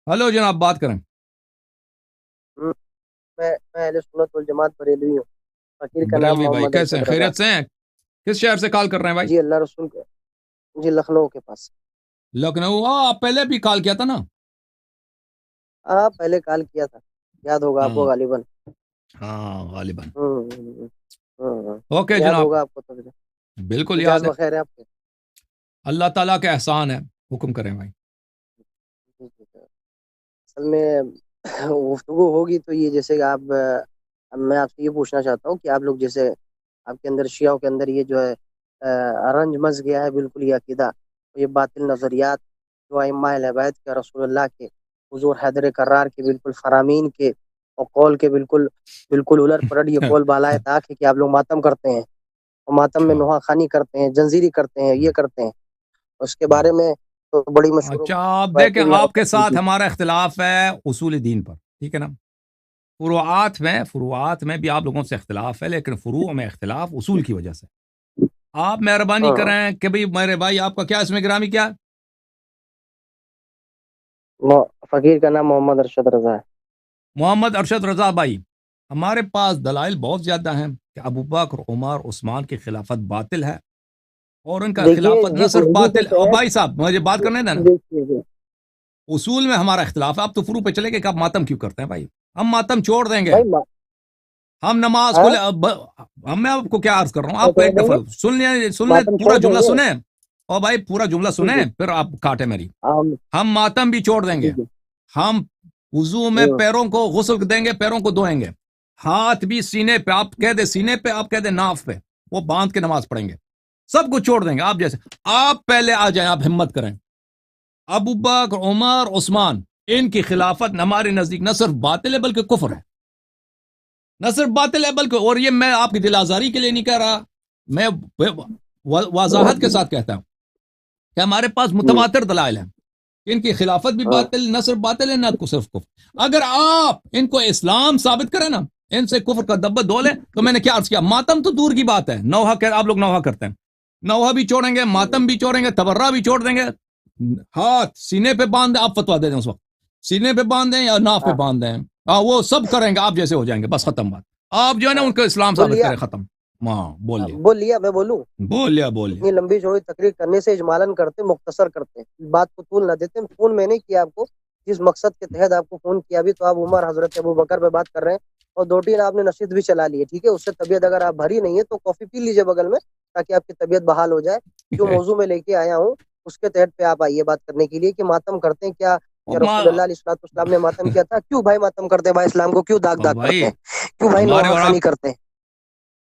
Hello जनाब, बात करें। हम्म, मैं अहले सुन्नत वल जमात बरेलवी हूँ। फकीर का नाम बरेलवी भाई, मोहम्मद कैसे हैं? अरशद रजा है। खैरियत से हैं? किस शहर से कॉल कर रहे हैं भाई? जी अल्लाह रसूल के। जी लखनऊ के पास। लखनऊ। आप पहले भी कॉल किया था ना? हाँ पहले कॉल किया था। याद होगा आपको हाँ गालिबन। हाँ, गालिबन। हम्म हम्म, ओके याद जनाब, होगा आपको तो। बिल्कुल मिजाज याद है। बखैर है आपके। अल्लाह ताला का एहसान है। हुक्म करें भाई। जी, जी, जी। असल में गुफ्तगू होगी तो ये जैसे कि आप अब मैं आपसे ये पूछना चाहता हूँ कि आप लोग जैसे आपके अंदर शियाओं के अंदर ये जो है रंज मच गया है बिल्कुल ये अकीदा, ये बातिल नज़रियात जो अइम्मा अहले बैत के रसूलुल्लाह के हुजूर हैदर करार के बिल्कुल फरामीन के और कौल के बिल्कुल बिल्कुल उलट पलट ये कौल बालाए ताक है कि आप लोग मातम करते हैं और मातम में अच्छा। नुहा खानी करते हैं, जंजीरी करते हैं, ये करते हैं। उसके बारे हम्म। में तो बड़ी मशहूर अच्छा, आप देखें, बातें भी आपके हैं। साथ हमारा इख्तिलाफ है उसूल दीन पर, ठीक है ना? फुरुआत में भी आप लोगों से इख्तिलाफ है, लेकिन फुरू में इख्तिलाफ उसूल की वजह से। आप मेहरबानी हाँ करें कि भाई, मेरे भाई, आपका क्या इसमें गिरामी क्या है? फकीर का नाम मोहम्मद अरशद रजा है। मोहम्मद अरशद रजा भाई, हमारे पास दलाइल बहुत ज्यादा हैं कि अबू बकर, उमर, उस्मान की खिलाफत बातिल है। और उनका देखिए खिलाफत न जिस सिर्फ मौजू के बातिल, और तहत भाई साहब मुझे बात करने देना। देखिए उसूल में हमारा इख्तिलाफ है। आप तो फुरू पे चले गए कि आप मातम क्यों करते हैं भाई? हम मातम छोड़ देंगे। भाई हम नमाज को हाँ हम, मैं आपको क्या अर्ज कर रहा हूँ, क्या आपको छोड़ एक दफा देंगे, सुन ले मातम पूरा छोड़ जुमला देंगे। सुने। और भाई पूरा जुमला ठीक सुने, है। फिर आप काटे मेरी। हम हम मातम भी छोड़ देंगे। ठीक है। हम वजू में हम्म, पैरों को गुस्ल देंगे, पैरों को धोएंगे। हाथ भी सीने पे, आप कह दे सीने पे, आप कह दे नाफ पे, वो बांध के नमाज पढ़ेंगे। सब कुछ छोड़ देंगे। आप जैसे, आप पहले आ जाएं, आप हिम्मत करें। अबू बकर, उमर, उस्मान, इनकी खिलाफत हमारे नजदीक न सिर्फ बातिल है बल्कि कुफर है। न सिर्फ बातिल है बल्कि, और ये मैं आपकी दिल आजारी के लिए नहीं कह रहा, मैं वजाहत के साथ कहता हूं कि हमारे पास हम्म, मुतवातिर दलाइल हैं। इनकी खिलाफत भी हाँ बातिल, न सिर्फ बातिल है, न सिर्फ कुफर। अगर आप इनको इस्लाम साबित करें ना, इनसे कुफर का दब्बा धो लें, तो मैंने क्या अर्ज किया, मातम तो दूर की बात है, नौहा आप लोग नौहा करते हैं, नौहा भी छोड़ेंगे, मातम भी छोड़ेंगे, तबर्रा भी छोड़ देंगे। हाथ सीने पे बांध दें, आप फतवा दे दें उस वक्त, सीने पे बांध दें या नाफ पे हाँ बांध दें, हाँ वो सब करेंगे, आप जैसे हो जाएंगे, बस खत्म बात। आप जो है ना हाँ उनको इस्लाम बोल साबित लिया। करें, खत्म। हाँ, बोलिए। बोल लिया, मैं बोलूं। बोलिए बोलिए। इतनी लंबी चौड़ी तकरीर करने से इजमालन करते, मुख्तसर करते, बात को तूल ना देते। फोन मैंने किया आपको, जिस मकसद के तहत आपको फोन किया, अभी तो आप उमर हजरत अबू बकर पे बात कर रहे हैं और दो तीन आपने नशीद भी चला लिए। ठीक है, उससे तबीयत अगर आप भरी नहीं है तो कॉफी पी लीजिए बगल में, ताकि आपकी तबीयत बहाल हो जाए। जो मौजू में लेके आया हूँ उसके तहत पे आप आइए बात करने के लिए कि मातम करते हैं क्या, क्या रसूलुल्लाह अलैहिस्सलाम ने मातम किया था? क्यों भाई मातम करते हैं? भाई इस्लाम को क्यों दाग दाग भाई, करते हैं? क्यों भाई हमारे और नोहाखानी आप, करते हैं?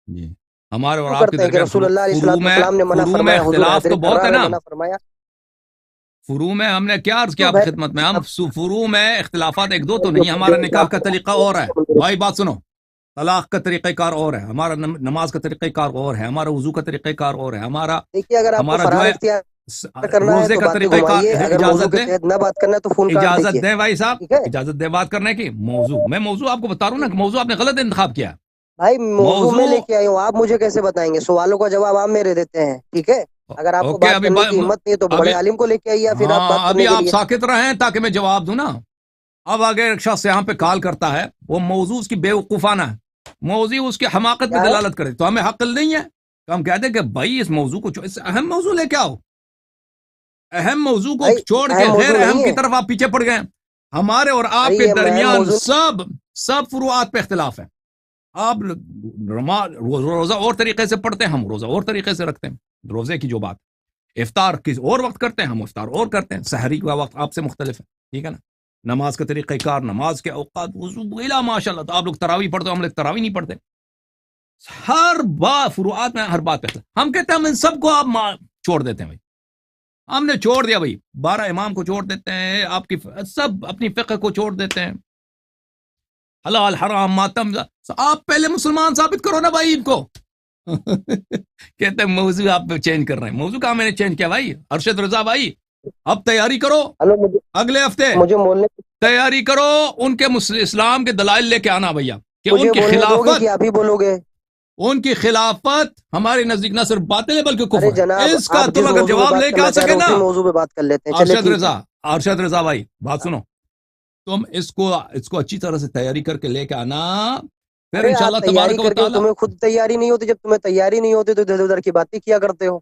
जी, हमारे और क्यों आपके करते हैं कि दरमियान रसूलुल्लाह अलैहिस्सलाम ने मना फुरू में फरमाया, हुजूर इख्तिलाफ हैदर तो बहुत है कर्रार ने ना। मना फरमाया? फुरू में हमने क्या अर्ज किया क्यों आपकी भाई? खिदमत में, हम अब फुरू में इख्तिलाफात एक दो तो जो नहीं, हमारा बंदे निकाह का आपको तरीका और है। भाई बात सुनो, तलाक का तरीक़ाकार और है हमारा, नमाज का तरीक़ाकार और है हमारा, वजू का तरीक़ाकार और है हमारा। देखिए, अगर आपको हमारा जो फरहान है इख्तियार करना है रोजे तो का बातें तरीक़ाकार, घुमाइए, अगर मौजू इजाजत के दें, तहत ना बात करना है तो फोन काट इजाजत दीजिए। दें भाई साहब, ठीक है। इजाजत दें बात करने की। मैं मौजू आपको बता रहा हूँ ना कि मौजू आपने गलत इंतखाब किया है। भाई मौजू मौजू, में लेके आई हूँ, आप मुझे कैसे बताएंगे? सवालों का जवाब आप मेरे देते हैं। ठीक है। अगर आपको ओके, बात करने की हिम्मत नहीं है तो बड़े अभी, आलिम को लेके आइए, या फिर आप बात हाँ, अभी करने के आप लिए। साकित रहें ताकि मैं जवाब दूं ना। अब अगर एक शख्स यहाँ पे कॉल करता है, वो मौजू उसकी बेवकूफाना है, मौजू उसकी हमाकत पे क्या है? दलालत करे, तो हमें हक नहीं है? तो हम कहते हैं कि भाई इस मौजू को इस अहम मौजू लेके आओ। अहम मौजू को भाई छोड़ के अहम गैर मौजू अहम नहीं की है। तरफ आप पीछे पड़ गए। हमारे और अरे आपके ये अहम दरमियान मौजू। सब सब फुरुआत पे इख्तिलाफ है। आप रोजा और तरीके से पढ़ते हैं, हम रोजा और तरीके से रखते हैं। रोजे की जो बात, इफ्तार किस और वक्त करते हैं, हम इफ्तार और करते हैं, सहरी का वक्त आपसे मुख्तलिफ है, ठीक है ना? नमाज का तरीक़ाकार, नमाज के औकात, वुज़ू इला माशाल्लाह, तो आप लोग तरावी पढ़ते हो, हम लोग तरावी नहीं पढ़ते। हर बात फुरुआत में, हर बात पे हम कहते हैं हम इन सबको आप छोड़ देते हैं भाई। हमने छोड़ दिया भाई, 12 इमाम को छोड़ देते हैं, आपकी सब अपनी फिक्र को छोड़ देते हैं, हलाल हराम मातम। आप पहले मुसलमान साबित करो ना भाई इनको। कहते हैं मौजू आप चेंज कर रहे हैं। मौजू कहा मैंने चेंज किया भाई? अरशद रजा भाई, अब तैयारी करो, हेलो, मुझे अगले हफ्ते मुझे बोलने तैयारी करो, उनके इस्लाम के दलाइल लेके आना भैया, कि मुझे उनकी बोलने दोगे कि खिलाफत, आप ही बोलोगे? उनकी खिलाफत हमारे नजदीक न सिर्फ बातिल है बल्कि अरे कुफर है। जनाब, इसका आप तुम जिस अगर मौजू पे जवाब बात लेके आ करना चाह रहे सके हो ना। उसी मौजू पे बात कर लेते हैं, चलिए अरशद ठीक रजा, है। अरशद रजा भाई बात सुनो, तुम इसको अच्छी तरह से तैयारी करके लेके आना, फिर अरे आप इंशाल्लाह तैयारी तबारक व करके, तआला। तुम्हें खुद तैयारी नहीं होती, जब तुम्हें तैयारी नहीं होती तो इधर उधर की बातें किया करते हो।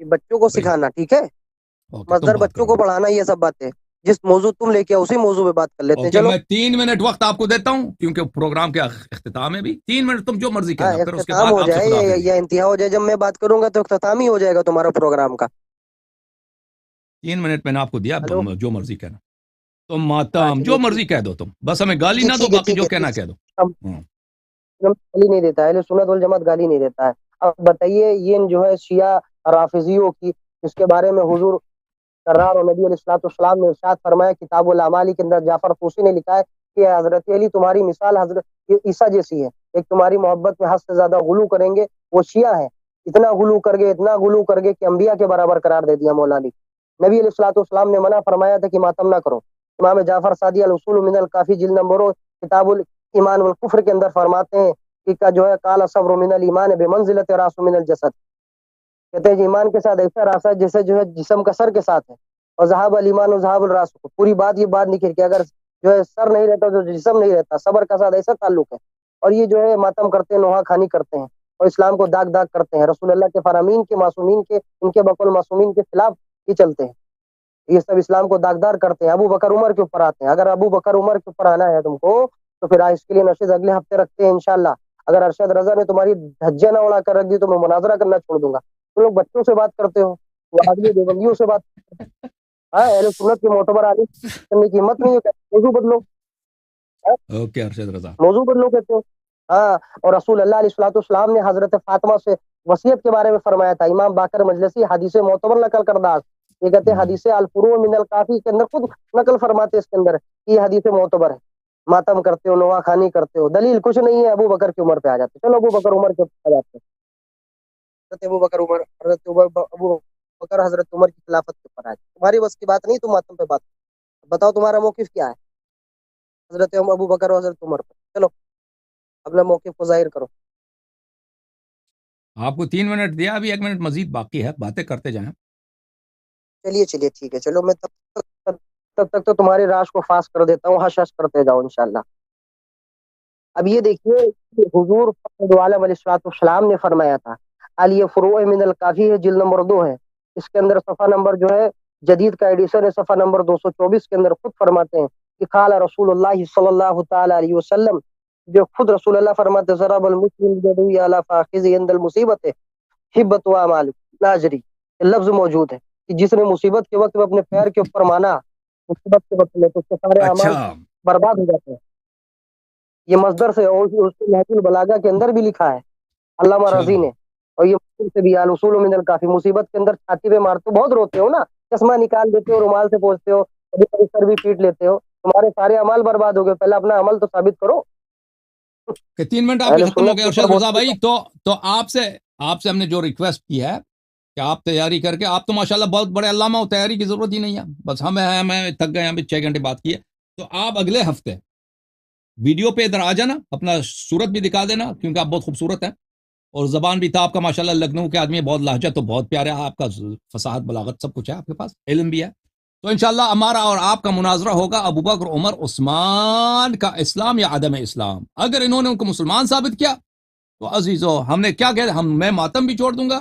ये बच्चों को भाई सिखाना, ठीक है, ओके, तुम मजदर बात बच्चों करो। को पढ़ाना, ये सब बातें। जिस मौजू तुम लेके आओ उसी मौजू पे बात कर लेते हैं, ओके, चलो। मैं 3 मिनट वक्त आपको देता हूँ क्योंकि प्रोग्राम के इख्तिताम है भी। 3 मिनट तुम जो मर्जी हाँ, कहना, फिर उसके इख्तिताम बाद हो आपसे जाए खुदा हाफिज। या इंतहा हो जाए, जब मैं बात करूंगा तो इख्तिताम ही हो जाएगा तुम्हारा प्रोग्राम का। 3 मिनट मैंने आपको दिया, हेलो। जो मर्जी कहना। तुम हाँ मातम जो चलिए मर्जी ठीक है, कह दो, तुम बस हमें गाली जी ना दो, ठीक है बाकी ठीक जो है कहना ठीक कह दो। है। हम हम्म। गाली नहीं देता है, सुन्नत वल जमात गाली नहीं देता है। अब बताइए, ये जो है शिया राफिजियों की, इसके बारे में हुजूर कर्रार और नबी अलैहिस्सलाम ने इरशाद फरमाया किताबुल अमाली के अंदर, जाफर तूसी ने लिखा है कि हजरत अली तुम्हारी मिसाल हजरत ईसा जैसी है। एक तुम्हारी मोहब्बत में हद से ज्यादा गुलू करेंगे, वो शिया है। इतना गुलू कर गए, इतना गुलू कर गए कि अंबिया के बराबर करार दे दिया मौला अली। नबी अलैहिस्सलाम ने मना फरमाया था कि मातम ना करो। इमाम जाफर सादी अल उसूल मिनल काफी जिल्द नंबर किताबुल ईमान वल कुफ्र के अंदर फरमाते हैं कि का जो है काला सब्र मिनल ईमान बेमंजिलत रासु मिनल जसद। कहते हैं कि ईमान के साथ ऐसा रास्ता है जैसे जो है जिस्म का सर के साथ है। और जहाब अल ईमान और जहाब अल रासु, पूरी बात ये बात निकल कि अगर जो है सर नहीं रहता तो जिस्म नहीं रहता, सबर का साथ ऐसा ताल्लुक है। और ये जो है मातम करते हैं, नोहा खानी करते हैं और इस्लाम को दाग दाग करते हैं। रसूल अल्लाह के फरामीन के मासूमीन के, इनके बकुल मासूमीन के खिलाफ ही चलते हैं। ये सब इस्लाम को दागदार करते हैं। अबू बकर उमर के ऊपर आते हैं। अगर अबू बकर उमर के ऊपर आना है तुमको तो फिर इसके लिए नशीद अगले हफ्ते रखते हैं इंशाल्लाह। अगर अरशद रजा ने तुम्हारी धज्जियां ना उड़ा कर रख दी तो मैं मुनाजरा करना छोड़ दूंगा। तुम लोग बच्चों से बात करते हो, वो आदमी देवबंदियों से बात करते हैं। हाँ, अहले सुन्नत के मोतबर आलिम करने की हिम्मत नहीं है, मौजू बदलो। हाँ, ओके अरशद रजा। मौजू बदलो कहते हो। हाँ, और रसूल अल्लाह अलैहिस्सलाम ने हजरत फातिमा से वसीयत के बारे में फरमाया था। इमाम बाकर मजलिसी हदीस मोतबर नकल करदार, ये कहते हैं हदीस अल फुरू मिनल काफी के अंदर खुद नकल फरमाते हैं इसके अंदर कि हदीस मोतबर है। मातम करते हो, नोआ खानी करते हो, दलील कुछ नहीं है। अबू बकर की उम्र पे आ जाते, चलो अबू बकर उमर के ऊपर आ जाते हैं। हजरत अबू बकर उमर, अबू बकर हजरत उमर की खिलाफत के ऊपर आ जाते। तुम्हारी बस की बात नहीं, तुम मातम पे बात करो। बताओ तुम्हारा मौकिफ क्या है हजरत अबू बकर और हजरत उमर पर? चलो अपना मौकिफ को जाहिर करो। आपको 3 मिनट दिया, अभी 1 मिनट मजीद बाकी है, बातें करते जाएं। चलिए चलिए ठीक है, चलो मैं तब तक तो तुम्हारे राश को फास्ट कर देता हूँ, हश हश करते जाओ इंशाल्लाह। अब ये देखिए कि हुजूर अलैहिस्सलाम ने फरमाया था, अल ये फुरूअ मिनल काफी है, जिल्द नंबर 2 है। इसके अंदर सफ़ा नंबर जो है जदीद का एडिशन है, सफ़ा नंबर 224 के अंदर खुद फरमाते हैं कि काला रसूलुल्लाह सल्लल्लाहु तआला अलैहि वसल्लम, जो खुद रसूल अल्लाह फरमाते ज़रबल मुस्लिम यदु अला फाखिज़ इंदल मुसीबत हिब्बत व अमाल नाजरी, लफ्ज मौजूद है कि जिसने मुसीबत के वक्त में अपने पैर के ऊपर माना, मुसीबत के वक्त में, तो उसके सारे अच्छा, अमाल बर्बाद हो जाते हैं। ये मसदर से और उसके नहजुल बलागा के अंदर भी लिखा है अल्लामा अच्छा, रजी ने। और ये मुस्लिम से भी, अल उसूल मिनल काफी, मुसीबत के अंदर छाती पे मारते हो, बहुत रोते हो ना, चश्मा निकाल देते हो, रुमाल से पोंछते हो, कभी कभी सर भी पीट लेते हो, तुम्हारे सारे अमाल बर्बाद हो गए। पहले अपना अमल तो साबित करो। कि 3 मिनट आपके अहले खत्म हो सुन्नत गए के ऊपर अरशद रजा बहुत भाई। तो आपसे आपसे हमने जो रिक्वेस्ट की है कि आप तैयारी करके, आप तो माशाल्लाह बहुत बड़े अल्लामा हो, तैयारी की जरूरत ही नहीं है, बस हमें थक गए, अभी 6 घंटे बात की है। तो आप अगले हफ्ते वीडियो पे इधर आ जाना, अपना सूरत भी दिखा देना क्योंकि आप बहुत खूबसूरत हैं और जबान भी था आपका माशाल्लाह, लखनऊ के आदमी है, बहुत लहजा तो बहुत प्यारा है आपका, फसाहत बलागत सब कुछ है आपके पास, इल्म भी है। तो इंशाल्लाह हमारा और आपका मुनाजरा होगा अबू बकर उमर उस्मान का इस्लाम या अदम इस्लाम। अगर इन्होंने उनको मुसलमान साबित किया तो अजीजो हमने क्या कह, मैं मातम भी छोड़ दूंगा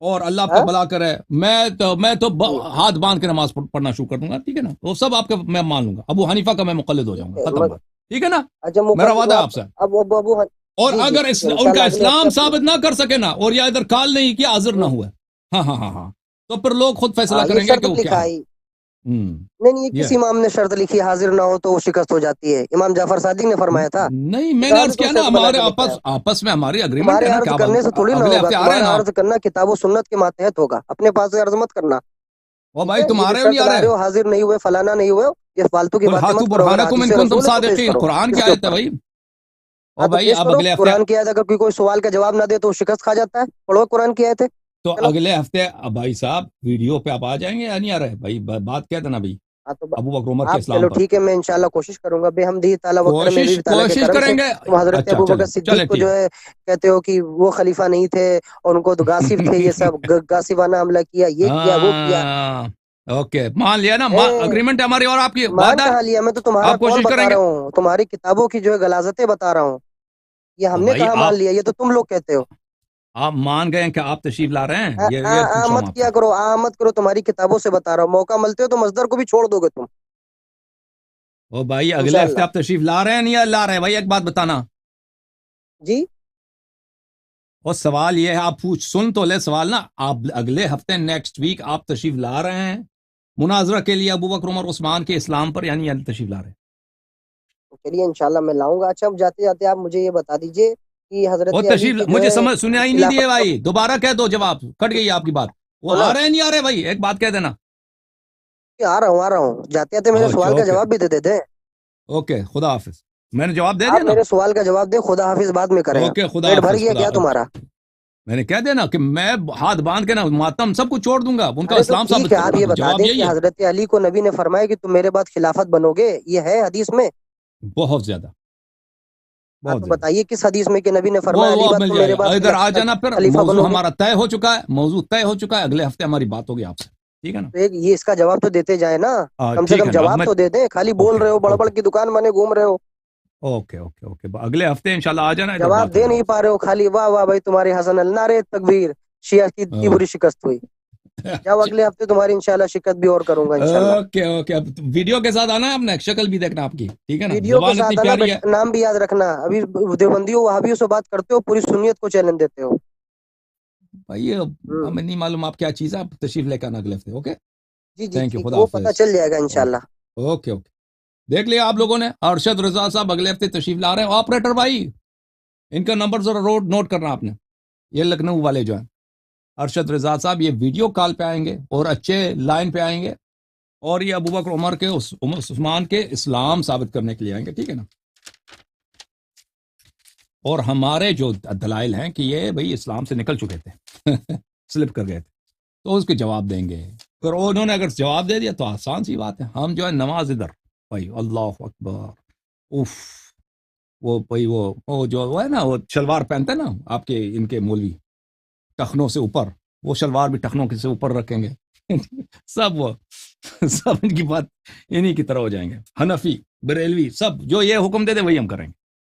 और अल्लाह आपका हाँ भला करे, मैं तो हाथ बांध के नमाज पढ़ना शुरू कर दूंगा, ठीक है ना, तो सब आपके मैं मान लूंगा, अबू हनीफा का मैं मुकल्लिद हो जाऊंगा, खत्म बात, ठीक है ना, अच्छा मेरा मुकल्लिद वादा है आप आपसे। अब अबू और जी जी अगर ठीक है, उनका इंशाल्लाह अगले हफ्ते इस्लाम अपनी। साबित ना कर सके ना, और या इधर काल नहीं किया, हाजिर ना हुआ, हाँ हाँ हाँ हाँ, तो फिर लोग खुद फैसला हाँ, ये करेंगे कि शर्त वो क्या लिखा है। है। नहीं नहीं, ये ये किस इमाम ने शर्त लिखी हाजिर ना हो तो वो शिकस्त हो जाती है? इमाम जाफर सादिक ने फरमाया था। नहीं, मैंने किताब अर्ज ही तुम किया ना, शर्त बना हमारे के लेके आए आपस हो। आपस में हमारी अग्रीमेंट है तुम्हारे ना कि अर्ज आप करने से थोड़ी ना अगले होगा, हफ्ते आ रहे हैं तुम्हारा ना आप। अर्ज करना किताब सुन्नत के मातहत होगा, अपने पास से अर्ज मत करना। ओ ठीक भाई, है, तुम ये आ जो रहे हो नहीं शर्त आ ला रहे? रहे हो हाजिर नहीं हुए, फलाना नहीं हुए, ये फालतू की कुल बातें हाथू मत करो। अगर बुरहानकुम हदीस इन कुंतुम रसूल है तो पेश सादिकीन, करो कुरान की इसके आयत है ऊपर। भाई। ओ हाँ तो भाई पेश अब करो अगले हफ्ते, कुरान की आयत। अगर कोई सवाल का जवाब ना दे तो वो शिकस्त खा जाता है। पढ़ो कुरान की आयत है। तो चलो। अगले हफ्ते अब भाई साहब वीडियो पे आप आ जाएंगे या नहीं आ रहे भाई? बात कह देना भाई, हाँ तो अबू बकर उमर के आप इस्लाम चलो पर। ठीक है, मैं इंशाल्लाह कोशिश करूंगा बेहमदी ताला व करम कोशिश भी ताला के कोशिश करम से। करेंगे। तुम हजरत अच्छा अबू बकर चले सिद्दीक चले को जो ठीक। है कहते हो कि वो खलीफा नहीं थे और उनको तो गासिब थे, ये सब गासिबाना हमला किया, ये किया वो किया। हाँ, اوکے مان لیا نا، اگریمنٹ ہے ہماری اور آپ کی، مان وعدہ ہے، کہاں لیا؟ میں تو تمہارا آپ قول کوشش بتا کریں گے؟ رہا ہوں، تمہاری کتابوں کی جو ہے غلاظتیں بتا رہا ہوں، یہ ہم نے بھائی کہاں مان آپ لیا، یہ تو تم لوگ کہتے ہو۔ مان گئے ہیں کہ آپ تشریف لا رہے ہیں، یہ پوچھ رہا ہوں مت آپ سے۔ کیا کرو، مت کرو، تمہاری کتابوں سے بتا رہا ہوں، موقع ملتے ہو تو مصدر کو بھی چھوڑ دو گے تم، او بھائی اگلے ہفتے انشاءاللہ۔ آپ تشریف لا رہے ہیں نہیں لا رہے ہیں؟ بھائی ایک بات بتانا، جی اور سوال یہ ہے، آپ سن تو لے سوال نا، آپ اگلے ہفتے نیکسٹ ویک آپ تشریف لا رہے ہیں مناظرہ کے لیے ابو بکر عمر عثمان کے اسلام پر، یعنی تشریف لا رہے ہیں؟ چلیے انشاءاللہ میں لاؤں گا۔ اچھا اب جاتے جاتے آپ مجھے یہ بتا دیجئے کہ وہ حضرت علی تشریف کے جو مجھے ہے سمجھ سنیا ہی نہیں دیے خلافت بھائی، دوبارہ کہہ دو، جواب کٹ گئی آپ کی بات، وہ سنا آ رہے ہیں نہیں آ رہے؟ بھائی ایک بات کہہ دینا۔ آ رہا ہوں، جاتے جاتے میرے اچھا سوال کا اوکے جواب بھی دے دیتے ہیں۔ اوکے، خدا حافظ، میں نے جواب دے دیا آپ نا؟ میرے سوال کا جواب دیں، خدا حافظ بعد میں کریں آپ۔ اوکے خدا پیٹ بھر حافظ، گیا خدا کیا تمہارا؟ میں نے کہہ دینا کہ میں ہاتھ باندھ کے نا ماتم سب کچھ چھوڑ دوں گا، ان کا ارے تو اسلام ٹھیک ثابت ہے، کروں آپ گا، یہ تو بتا جواب دیں یہی کہ ہے۔ حضرت علی کو نبی نے فرمایا کہ تم میرے بعد خلافت بنو گے، یہ ہے حدیث میں؟ بہت زیادہ، ہاں بہت تو زیادہ، بتائیے کس حدیث میں کہ نبی نے وہ فرمایا علی وہ بعد مل تم جائے میرے گا، بعد ادھر آ جانا، پھر خلیفہ موضوع بنو گے؟ ہمارا طے ہو چکا ہے، موضوع طے ہو چکا ہے، اگلے ہفتے ہماری بات ہوگی آپ سے، ٹھیک ہے نا؟ تو یہ اس کا جواب تو دیتے جائے نا، کم سے ٹھیک کم ہے نا، اب جواب میں تو دے دیں، خالی بول اوکے رہے ہو، بڑبڑ اوکے کی دکان بنے گھوم رہے ہو، اوکے اوکے اوکے، اگلے ہفتے انشاءاللہ آ جانا، ادھر جواب بات دے ہوگی نہیں آپ پا رہے ہو، خالی واہ واہ بھائی تمہاری حسن النعرے تکبیر، شیعہ کی بری شکست ہوئی۔ جاؤ اگلے ہفتے تمہاری انشاءاللہ شکست بھی اور کروں گا انشاءاللہ۔ اوکے اوکے، اب ویڈیو کے ساتھ آنا ہے، آپ نے شکل بھی دیکھنا آپ کی، ٹھیک ہے نا؟ ویڈیو کے زبان اتنی ساتھ آنا، پیاری ہے۔ نام بھی یاد رکھنا، ابھی دیوبندیوں وہابیوں سے بات کرتے ہو، پوری سنیت کو چیلنج دیتے ہو۔ بھائی ہمیں نہیں معلوم آپ کیا چیز ہے، آپ تشریف لے کر آنا اگلے ہفتے، اوکے؟ جی جی تھینک یو، ٹھیک ہے، خدا وہ پتہ حافظ۔ چل جائے گا انشاءاللہ۔ اوکے اوکے، دیکھ لیا آپ لوگوں نے، ارشد رضا صاحب اگلے ہفتے تشریف لا رہے ہیں، آپریٹر بھائی ان کا نمبر ذرا نوٹ کرنا آپ نے، یہ لکھنؤ والے جو ہیں، ارشد رضا صاحب یہ ویڈیو کال پہ آئیں گے اور اچھے لائن پہ آئیں گے، اور یہ ابو بکر عمر کے عثمان کے اسلام ثابت کرنے کے لیے آئیں گے، ٹھیک ہے نا؟ اور ہمارے جو دلائل ہیں کہ یہ بھئی اسلام سے نکل چکے تھے سلپ کر گئے تھے، تو اس کے جواب دیں گے، اور انہوں نے اگر جواب دے دیا تو آسان سی بات ہے، ہم جو ہے نماز ادھر بھائی، اللہ اکبر، اف، وہ بھائی وہ جو وہ ہے نا، وہ شلوار پہنتے ہیں نا آپ کے ان کے مولوی، ٹخنوں سے اوپر، وہ شلوار بھی ٹخنوں سے اوپر رکھیں گے سب وہ سب ان کی بات انہی کی طرح ہو جائیں گے، حنفی بریلوی سب جو یہ حکم دے دے وہی ہم کریں گے۔